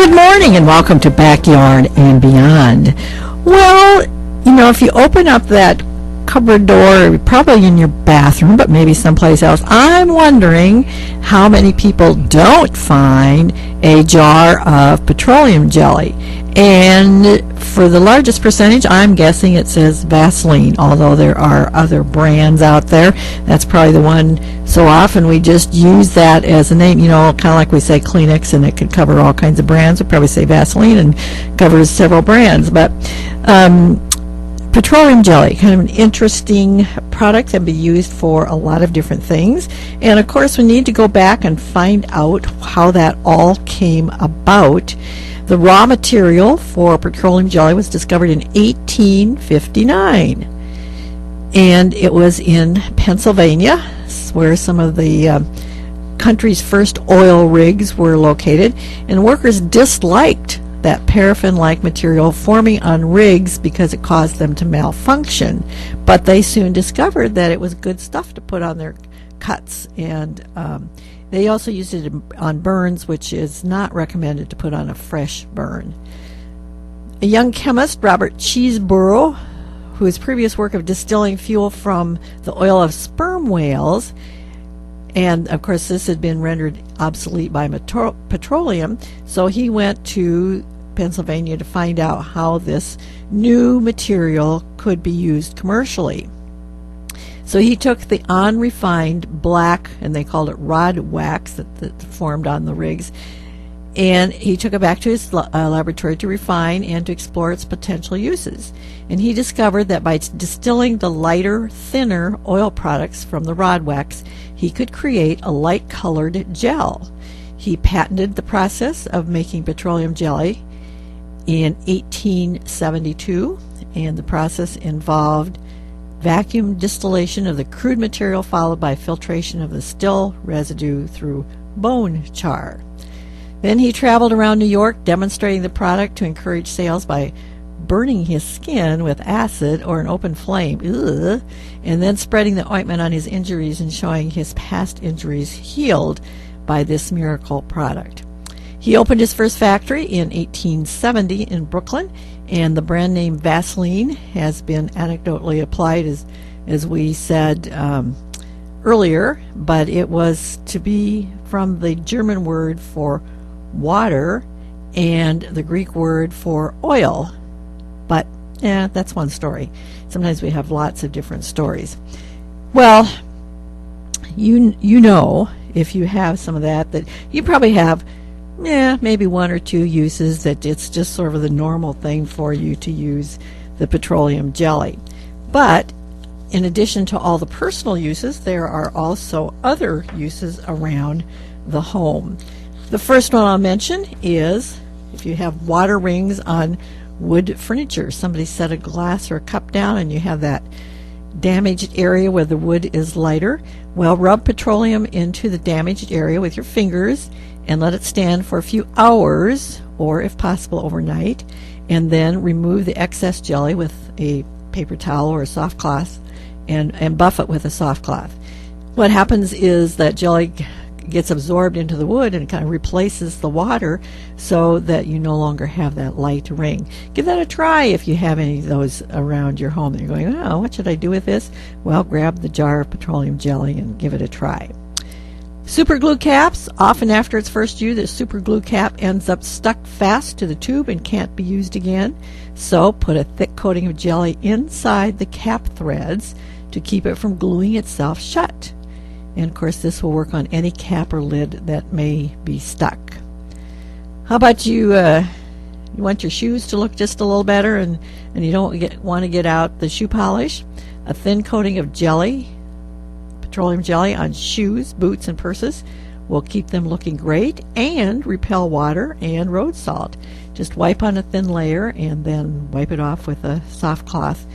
Good morning and welcome to Backyard and Beyond. Well, if you open up that cupboard door, probably in your bathroom, but maybe someplace else, I'm wondering how many people don't find a jar of petroleum jelly. And for the largest percentage, I'm guessing it says Vaseline, although there are other brands out there. That's probably the one. So often we just use that as a name, kind of like we say Kleenex, and it could cover all kinds of brands. We probably say Vaseline and covers several brands. But petroleum jelly, kind of an interesting product that can be used for a lot of different things. And of course, we need to go back and find out how that all came about. The raw material for petroleum jelly was discovered in 1859, and it was in Pennsylvania, where some of the country's first oil rigs were located, and workers disliked that paraffin-like material forming on rigs because it caused them to malfunction. But they soon discovered that it was good stuff to put on their cuts, and they also used it on burns, which is not recommended to put on a fresh burn. A young chemist, Robert Cheeseborough, whose previous work of distilling fuel from the oil of sperm whales, and of course this had been rendered obsolete by petroleum, so he went to Pennsylvania to find out how this new material could be used commercially. So he took the unrefined black, and they called it rod wax that formed on the rigs, and he took it back to his laboratory to refine and to explore its potential uses. And he discovered that by distilling the lighter, thinner oil products from the rod wax, he could create a light-colored gel. He patented the process of making petroleum jelly in 1872, and the process involved vacuum distillation of the crude material followed by filtration of the still residue through bone char. Then he traveled around New York demonstrating the product to encourage sales by burning his skin with acid or an open flame, and then spreading the ointment on his injuries and showing his past injuries healed by this miracle product. He opened his first factory in 1870 in Brooklyn, and the brand name Vaseline has been anecdotally applied, as we said earlier, but it was to be from the German word for water and the Greek word for oil. But that's one story. Sometimes we have lots of different stories. Well, you know, if you have some of that you probably have maybe one or two uses that it's just sort of the normal thing for you to use the petroleum jelly. But in addition to all the personal uses, there are also other uses around the home. The first one I'll mention is if you have water rings on wood furniture. Somebody set a glass or a cup down and you have that damaged area where the wood is lighter. Well, rub petroleum into the damaged area with your fingers and let it stand for a few hours, or if possible overnight, and then remove the excess jelly with a paper towel or a soft cloth and buff it with a soft cloth. What happens is that jelly gets absorbed into the wood and kind of replaces the water so that you no longer have that light ring. Give that a try if you have any of those around your home and you're going, oh, what should I do with this? Well, grab the jar of petroleum jelly and give it a try. Super glue caps. Often after its first use, the super glue cap ends up stuck fast to the tube and can't be used again. So put a thick coating of jelly inside the cap threads to keep it from gluing itself shut. And of course this will work on any cap or lid that may be stuck. How about you want your shoes to look just a little better and you don't want to get out the shoe polish? A thin coating of jelly, petroleum jelly, on shoes, boots, and purses will keep them looking great and repel water and road salt. Just wipe on a thin layer and then wipe it off with a soft cloth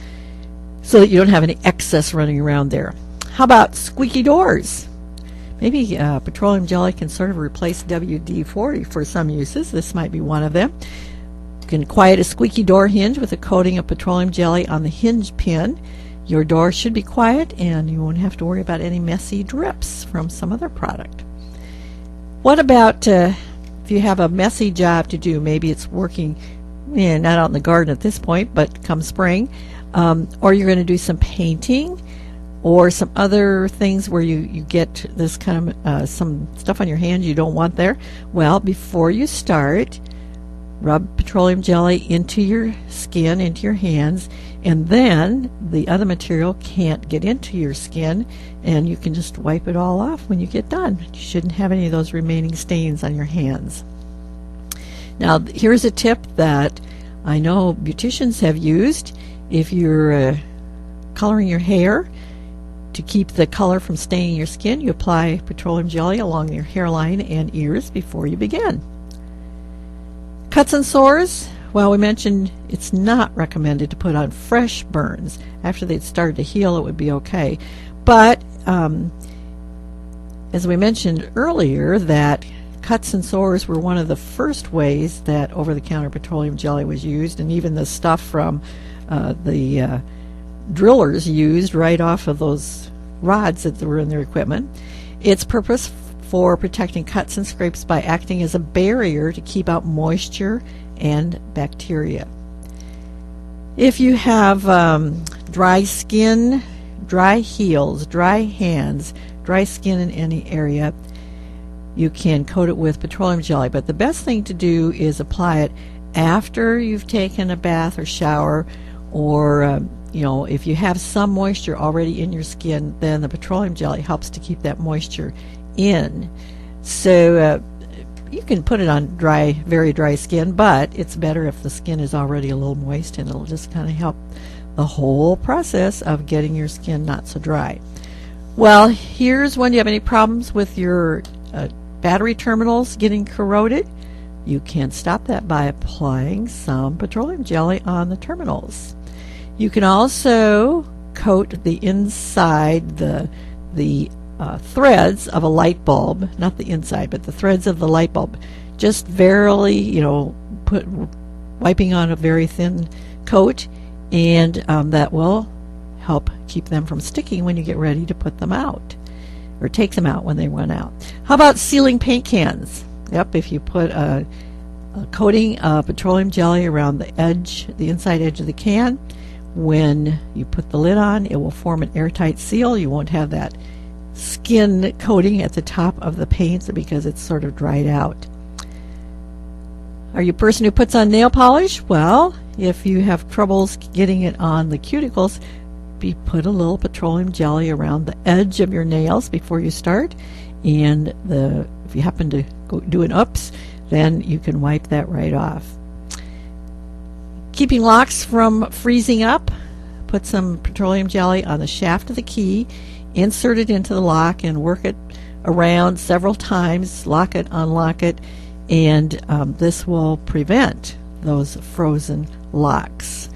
so that you don't have any excess running around there. How about squeaky doors? Maybe petroleum jelly can sort of replace WD-40 for some uses. This might be one of them. You can quiet a squeaky door hinge with a coating of petroleum jelly on the hinge pin. Your door should be quiet and you won't have to worry about any messy drips from some other product. What about if you have a messy job to do, maybe it's working, not out in the garden at this point, but come spring, or you're going to do some painting or some other things where you get this kind of some stuff on your hands you don't want there. Well, before you start, rub petroleum jelly into your skin, into your hands, and then the other material can't get into your skin, and you can just wipe it all off when you get done. You shouldn't have any of those remaining stains on your hands. Now, here's a tip that I know beauticians have used. If you're coloring your hair, to keep the color from staining your skin, you apply petroleum jelly along your hairline and ears before you begin. Cuts and sores, well, we mentioned it's not recommended to put on fresh burns. After they'd started to heal, it would be okay. But as we mentioned earlier, that cuts and sores were one of the first ways that over-the-counter petroleum jelly was used, and even the stuff from the drillers used right off of those rods that were in their equipment. Its purpose for protecting cuts and scrapes by acting as a barrier to keep out moisture and bacteria. If you have dry skin, dry heels, dry hands, dry skin in any area, you can coat it with petroleum jelly. But the best thing to do is apply it after you've taken a bath or shower, or if you have some moisture already in your skin, then the petroleum jelly helps to keep that moisture in. So you can put it on dry, very dry skin, but it's better if the skin is already a little moist, and it'll just kind of help the whole process of getting your skin not so dry. Well, here's when you have any problems with your battery terminals getting corroded. You can stop that by applying some petroleum jelly on the terminals. You can also coat the inside, the threads of a light bulb, not the inside, but the threads of the light bulb. Just barely, wiping on a very thin coat, and that will help keep them from sticking when you get ready to put them out, or take them out when they run out. How about sealing paint cans? Yep, if you put a coating of petroleum jelly around the edge, the inside edge of the can, when you put the lid on, it will form an airtight seal. You won't have that skin coating at the top of the paint because it's sort of dried out. Are you a person who puts on nail polish? Well, if you have troubles getting it on the cuticles, put a little petroleum jelly around the edge of your nails before you start, and if you happen to do an oops, then you can wipe that right off. Keeping locks from freezing up, put some petroleum jelly on the shaft of the key, insert it into the lock, and work it around several times, lock it, unlock it, and this will prevent those frozen locks.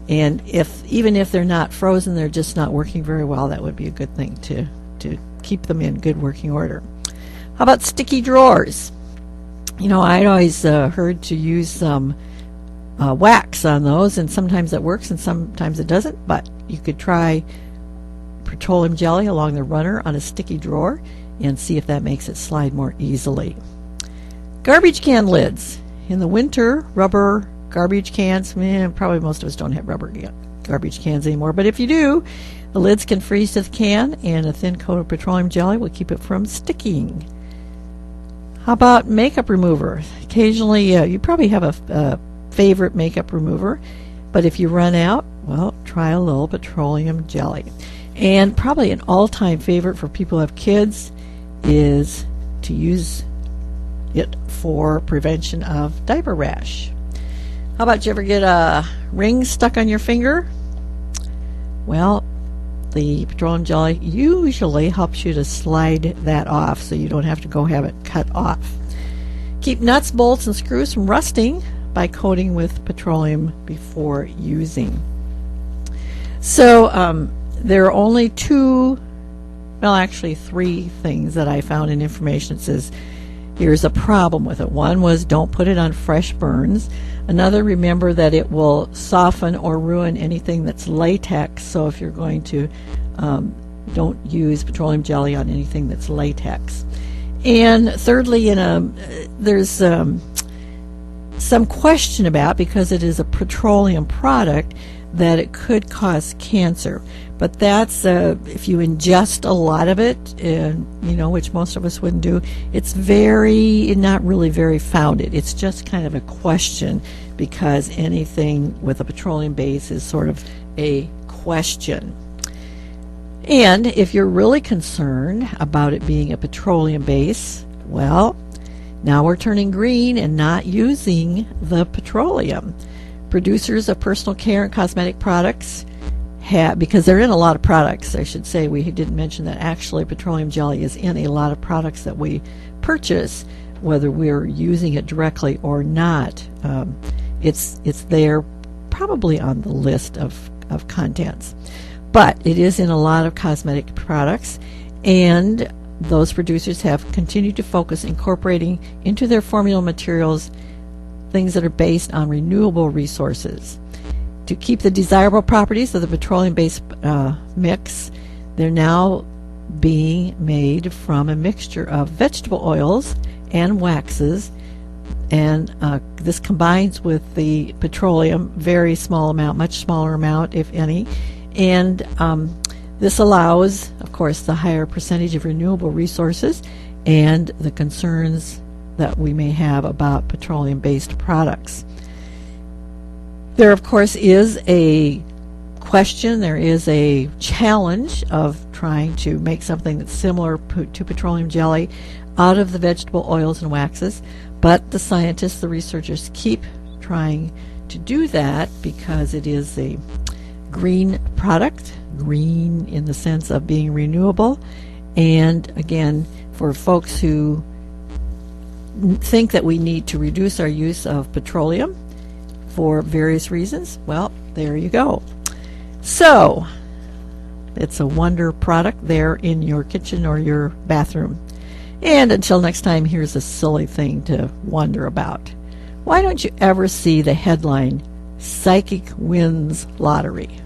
And even if they're not frozen, they're just not working very well, that would be a good thing to keep them in good working order. How about sticky drawers? I'd always heard to use some wax on those, and sometimes that works and sometimes it doesn't, but you could try petroleum jelly along the runner on a sticky drawer and see if that makes it slide more easily. Garbage can lids. In the winter, rubber garbage cans, probably most of us don't have rubber garbage cans anymore, but if you do, the lids can freeze to the can, and a thin coat of petroleum jelly will keep it from sticking. How about makeup remover? Occasionally, you probably have a favorite makeup remover, but if you run out, well, try a little petroleum jelly. And probably an all-time favorite for people who have kids is to use it for prevention of diaper rash. How about you ever get a ring stuck on your finger? Well, the petroleum jelly usually helps you to slide that off so you don't have to go have it cut off. Keep nuts, bolts, and screws from rusting by coating with petroleum before using. So there are only three things that I found in information. It says here's a problem with it. One was don't put it on fresh burns. Another, remember that it will soften or ruin anything that's latex. So if you're going to, don't use petroleum jelly on anything that's latex. And thirdly, there's some question about, because it is a petroleum product, that it could cause cancer. But that's if you ingest a lot of it, which most of us wouldn't do. It's not really very founded. It's just kind of a question, because anything with a petroleum base is sort of a question. And if you're really concerned about it being a petroleum base, well, now we're turning green and not using the petroleum. Producers of personal care and cosmetic products because they're in a lot of products, I should say. We didn't mention that actually petroleum jelly is in a lot of products that we purchase, whether we're using it directly or not. It's there probably on the list of contents. But it is in a lot of cosmetic products, and those producers have continued to focus incorporating into their formula materials things that are based on renewable resources. To keep the desirable properties of the petroleum-based mix, they're now being made from a mixture of vegetable oils and waxes, and this combines with the petroleum, very small amount, much smaller amount, if any, and this allows, of course, the higher percentage of renewable resources and the concerns that we may have about petroleum-based products. There, of course, is a question, there is a challenge of trying to make something that's similar to petroleum jelly out of the vegetable oils and waxes, but the scientists, the researchers, keep trying to do that because it is a green product, green in the sense of being renewable, and again, for folks who think that we need to reduce our use of petroleum for various reasons, well, there you go. So, it's a wonder product there in your kitchen or your bathroom. And until next time, here's a silly thing to wonder about. Why don't you ever see the headline, Psychic Wins Lottery?